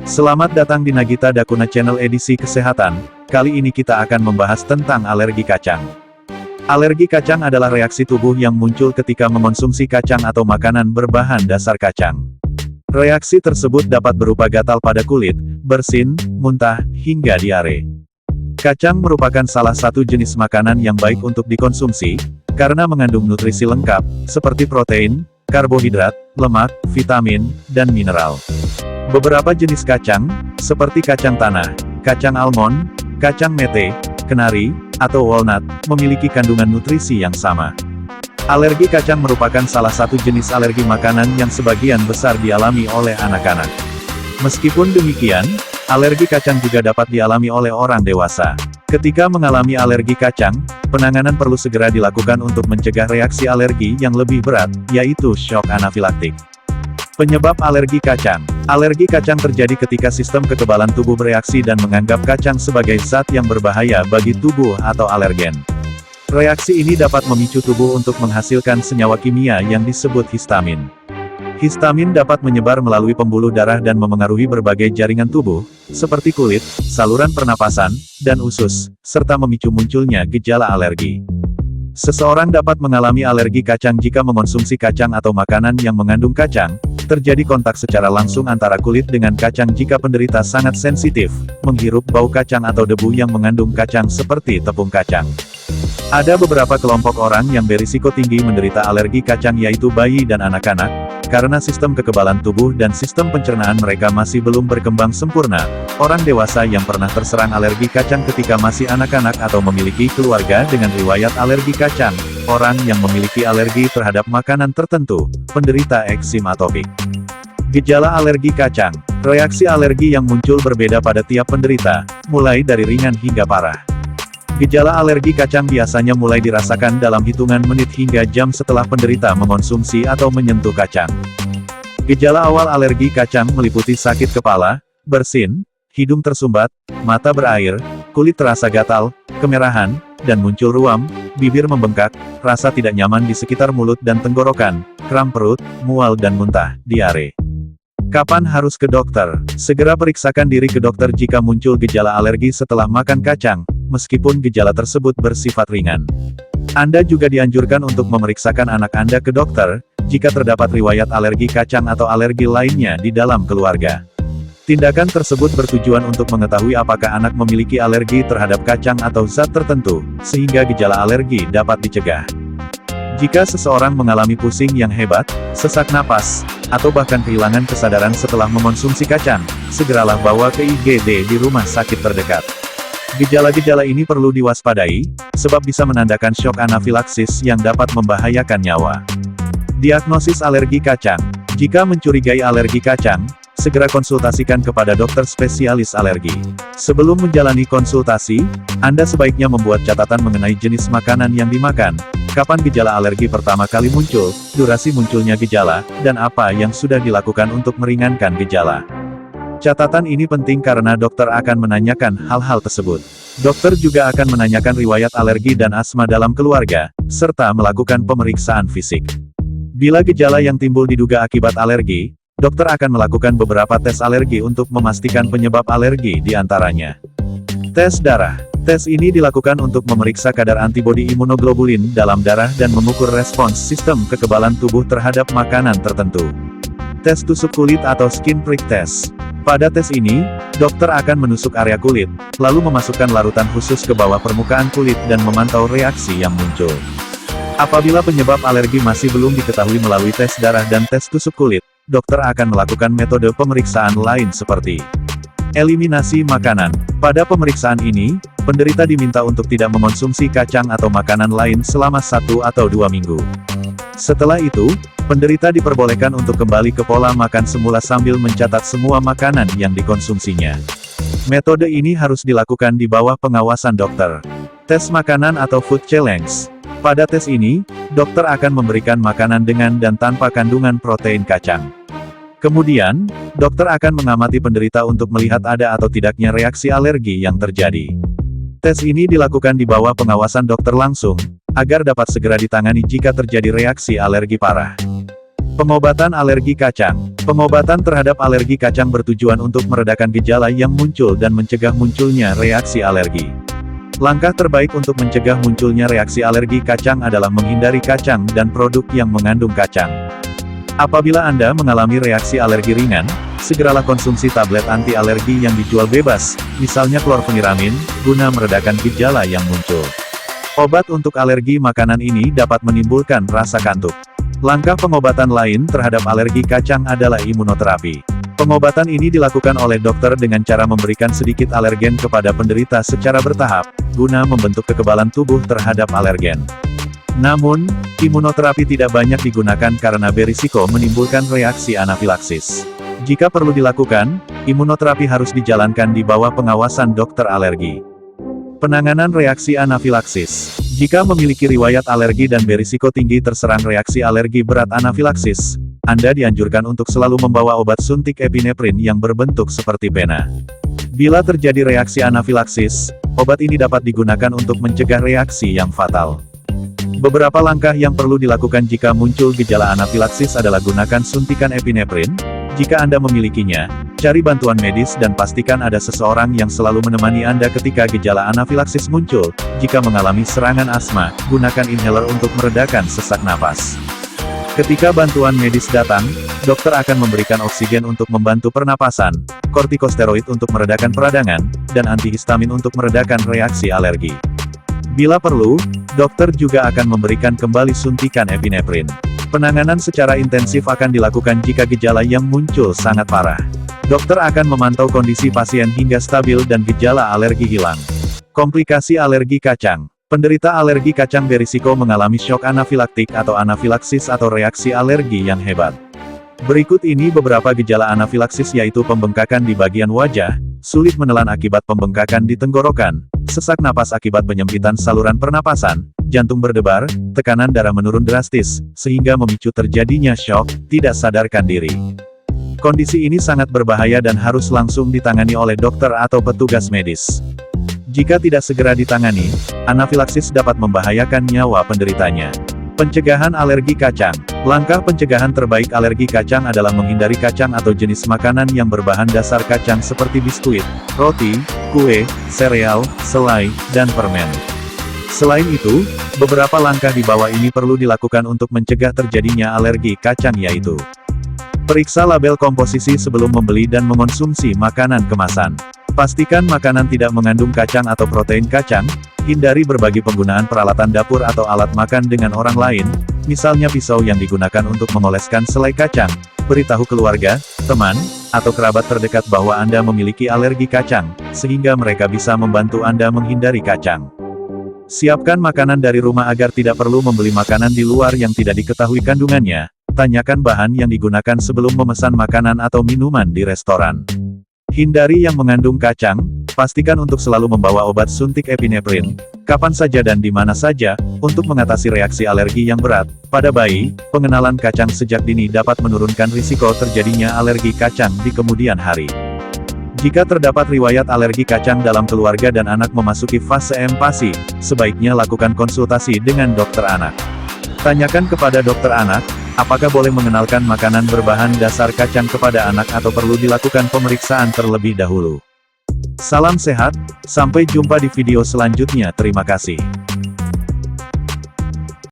Selamat datang di Nagita Dakuna Channel edisi kesehatan. Kali ini kita akan membahas tentang alergi kacang. Alergi kacang adalah reaksi tubuh yang muncul ketika mengonsumsi kacang atau makanan berbahan dasar kacang. Reaksi tersebut dapat berupa gatal pada kulit, bersin, muntah, hingga diare. Kacang merupakan salah satu jenis makanan yang baik untuk dikonsumsi, karena mengandung nutrisi lengkap, seperti protein, karbohidrat, lemak, vitamin, dan mineral. Beberapa jenis kacang, seperti kacang tanah, kacang almond, kacang mete, kenari, atau walnut, memiliki kandungan nutrisi yang sama. Alergi kacang merupakan salah satu jenis alergi makanan yang sebagian besar dialami oleh anak-anak. Meskipun demikian, alergi kacang juga dapat dialami oleh orang dewasa. Ketika mengalami alergi kacang, penanganan perlu segera dilakukan untuk mencegah reaksi alergi yang lebih berat, yaitu syok anafilaktik. Penyebab alergi kacang. Alergi kacang terjadi ketika sistem kekebalan tubuh bereaksi dan menganggap kacang sebagai zat yang berbahaya bagi tubuh atau alergen. Reaksi ini dapat memicu tubuh untuk menghasilkan senyawa kimia yang disebut histamin. Histamin dapat menyebar melalui pembuluh darah dan memengaruhi berbagai jaringan tubuh, seperti kulit, saluran pernapasan, dan usus, serta memicu munculnya gejala alergi. Seseorang dapat mengalami alergi kacang jika mengonsumsi kacang atau makanan yang mengandung kacang. Terjadi kontak secara langsung antara kulit dengan kacang jika penderita sangat sensitif, menghirup bau kacang atau debu yang mengandung kacang seperti tepung kacang. Ada beberapa kelompok orang yang berisiko tinggi menderita alergi kacang yaitu bayi dan anak-anak, karena sistem kekebalan tubuh dan sistem pencernaan mereka masih belum berkembang sempurna. Orang dewasa yang pernah terserang alergi kacang ketika masih anak-anak atau memiliki keluarga dengan riwayat alergi kacang, orang yang memiliki alergi terhadap makanan tertentu, penderita eksim atopik. Gejala alergi kacang. Reaksi alergi yang muncul berbeda pada tiap penderita, mulai dari ringan hingga parah. Gejala alergi kacang biasanya mulai dirasakan dalam hitungan menit hingga jam setelah penderita mengonsumsi atau menyentuh kacang. Gejala awal alergi kacang meliputi sakit kepala, bersin, hidung tersumbat, mata berair, kulit terasa gatal, kemerahan, dan muncul ruam, bibir membengkak, rasa tidak nyaman di sekitar mulut dan tenggorokan, kram perut, mual dan muntah, diare. Kapan harus ke dokter? Segera periksakan diri ke dokter jika muncul gejala alergi setelah makan kacang, meskipun gejala tersebut bersifat ringan. Anda juga dianjurkan untuk memeriksakan anak Anda ke dokter, jika terdapat riwayat alergi kacang atau alergi lainnya di dalam keluarga. Tindakan tersebut bertujuan untuk mengetahui apakah anak memiliki alergi terhadap kacang atau zat tertentu, sehingga gejala alergi dapat dicegah. Jika seseorang mengalami pusing yang hebat, sesak napas, atau bahkan kehilangan kesadaran setelah mengonsumsi kacang, segeralah bawa ke IGD di rumah sakit terdekat. Gejala-gejala ini perlu diwaspadai, sebab bisa menandakan syok anafilaksis yang dapat membahayakan nyawa. Diagnosis alergi kacang. Jika mencurigai alergi kacang, segera konsultasikan kepada dokter spesialis alergi. Sebelum menjalani konsultasi, Anda sebaiknya membuat catatan mengenai jenis makanan yang dimakan, kapan gejala alergi pertama kali muncul, durasi munculnya gejala, dan apa yang sudah dilakukan untuk meringankan gejala. Catatan ini penting karena dokter akan menanyakan hal-hal tersebut. Dokter juga akan menanyakan riwayat alergi dan asma dalam keluarga, serta melakukan pemeriksaan fisik. Bila gejala yang timbul diduga akibat alergi, dokter akan melakukan beberapa tes alergi untuk memastikan penyebab alergi di antaranya. Tes darah. Tes ini dilakukan untuk memeriksa kadar antibodi imunoglobulin dalam darah dan mengukur respons sistem kekebalan tubuh terhadap makanan tertentu. Tes tusuk kulit atau skin prick test. Pada tes ini, dokter akan menusuk area kulit, lalu memasukkan larutan khusus ke bawah permukaan kulit dan memantau reaksi yang muncul. Apabila penyebab alergi masih belum diketahui melalui tes darah dan tes tusuk kulit, dokter akan melakukan metode pemeriksaan lain seperti eliminasi makanan. Pada pemeriksaan ini, penderita diminta untuk tidak mengonsumsi kacang atau makanan lain selama 1 atau 2 minggu. Setelah itu, penderita diperbolehkan untuk kembali ke pola makan semula sambil mencatat semua makanan yang dikonsumsinya. Metode ini harus dilakukan di bawah pengawasan dokter. Tes makanan atau food challenge. Pada tes ini, dokter akan memberikan makanan dengan dan tanpa kandungan protein kacang. Kemudian, dokter akan mengamati penderita untuk melihat ada atau tidaknya reaksi alergi yang terjadi. Tes ini dilakukan di bawah pengawasan dokter langsung, agar dapat segera ditangani jika terjadi reaksi alergi parah. Pengobatan alergi kacang. Pengobatan terhadap alergi kacang bertujuan untuk meredakan gejala yang muncul dan mencegah munculnya reaksi alergi. Langkah terbaik untuk mencegah munculnya reaksi alergi kacang adalah menghindari kacang dan produk yang mengandung kacang. Apabila Anda mengalami reaksi alergi ringan, segeralah konsumsi tablet anti alergi yang dijual bebas, misalnya klorfeniramin, guna meredakan gejala yang muncul. Obat untuk alergi makanan ini dapat menimbulkan rasa kantuk. Langkah pengobatan lain terhadap alergi kacang adalah imunoterapi. Pengobatan ini dilakukan oleh dokter dengan cara memberikan sedikit alergen kepada penderita secara bertahap, guna membentuk kekebalan tubuh terhadap alergen. Namun, imunoterapi tidak banyak digunakan karena berisiko menimbulkan reaksi anafilaksis. Jika perlu dilakukan, imunoterapi harus dijalankan di bawah pengawasan dokter alergi. Penanganan reaksi anafilaksis. Jika memiliki riwayat alergi dan berisiko tinggi terserang reaksi alergi berat anafilaksis, Anda dianjurkan untuk selalu membawa obat suntik epinefrin yang berbentuk seperti pena. Bila terjadi reaksi anafilaksis, obat ini dapat digunakan untuk mencegah reaksi yang fatal. Beberapa langkah yang perlu dilakukan jika muncul gejala anafilaksis adalah gunakan suntikan epinefrin. Jika Anda memilikinya, cari bantuan medis dan pastikan ada seseorang yang selalu menemani Anda ketika gejala anafilaksis muncul. Jika mengalami serangan asma, gunakan inhaler untuk meredakan sesak napas. Ketika bantuan medis datang, dokter akan memberikan oksigen untuk membantu pernapasan, kortikosteroid untuk meredakan peradangan, dan antihistamin untuk meredakan reaksi alergi. Bila perlu, dokter juga akan memberikan kembali suntikan epinefrin. Penanganan secara intensif akan dilakukan jika gejala yang muncul sangat parah. Dokter akan memantau kondisi pasien hingga stabil dan gejala alergi hilang. Komplikasi alergi kacang. Penderita alergi kacang berisiko mengalami shock anafilaktik atau anafilaksis atau reaksi alergi yang hebat. Berikut ini beberapa gejala anafilaksis yaitu pembengkakan di bagian wajah, sulit menelan akibat pembengkakan di tenggorokan, sesak napas akibat penyempitan saluran pernapasan, jantung berdebar, tekanan darah menurun drastis, sehingga memicu terjadinya shock, tidak sadarkan diri. Kondisi ini sangat berbahaya dan harus langsung ditangani oleh dokter atau petugas medis. Jika tidak segera ditangani, anafilaksis dapat membahayakan nyawa penderitanya. Pencegahan alergi kacang. Langkah pencegahan terbaik alergi kacang adalah menghindari kacang atau jenis makanan yang berbahan dasar kacang seperti biskuit, roti, kue, sereal, selai, dan permen. Selain itu, beberapa langkah di bawah ini perlu dilakukan untuk mencegah terjadinya alergi kacang yaitu: periksa label komposisi sebelum membeli dan mengonsumsi makanan kemasan. Pastikan makanan tidak mengandung kacang atau protein kacang. Hindari berbagi penggunaan peralatan dapur atau alat makan dengan orang lain, misalnya pisau yang digunakan untuk mengoleskan selai kacang. Beritahu keluarga, teman, atau kerabat terdekat bahwa Anda memiliki alergi kacang, sehingga mereka bisa membantu Anda menghindari kacang. Siapkan makanan dari rumah agar tidak perlu membeli makanan di luar yang tidak diketahui kandungannya. Tanyakan bahan yang digunakan sebelum memesan makanan atau minuman di restoran. Hindari yang mengandung kacang. Pastikan untuk selalu membawa obat suntik epinefrin, kapan saja dan di mana saja, untuk mengatasi reaksi alergi yang berat. Pada bayi, pengenalan kacang sejak dini dapat menurunkan risiko terjadinya alergi kacang di kemudian hari. Jika terdapat riwayat alergi kacang dalam keluarga dan anak memasuki fase empasi, sebaiknya lakukan konsultasi dengan dokter anak. Tanyakan kepada dokter anak, apakah boleh mengenalkan makanan berbahan dasar kacang kepada anak atau perlu dilakukan pemeriksaan terlebih dahulu. Salam sehat, sampai jumpa di video selanjutnya. Terima kasih.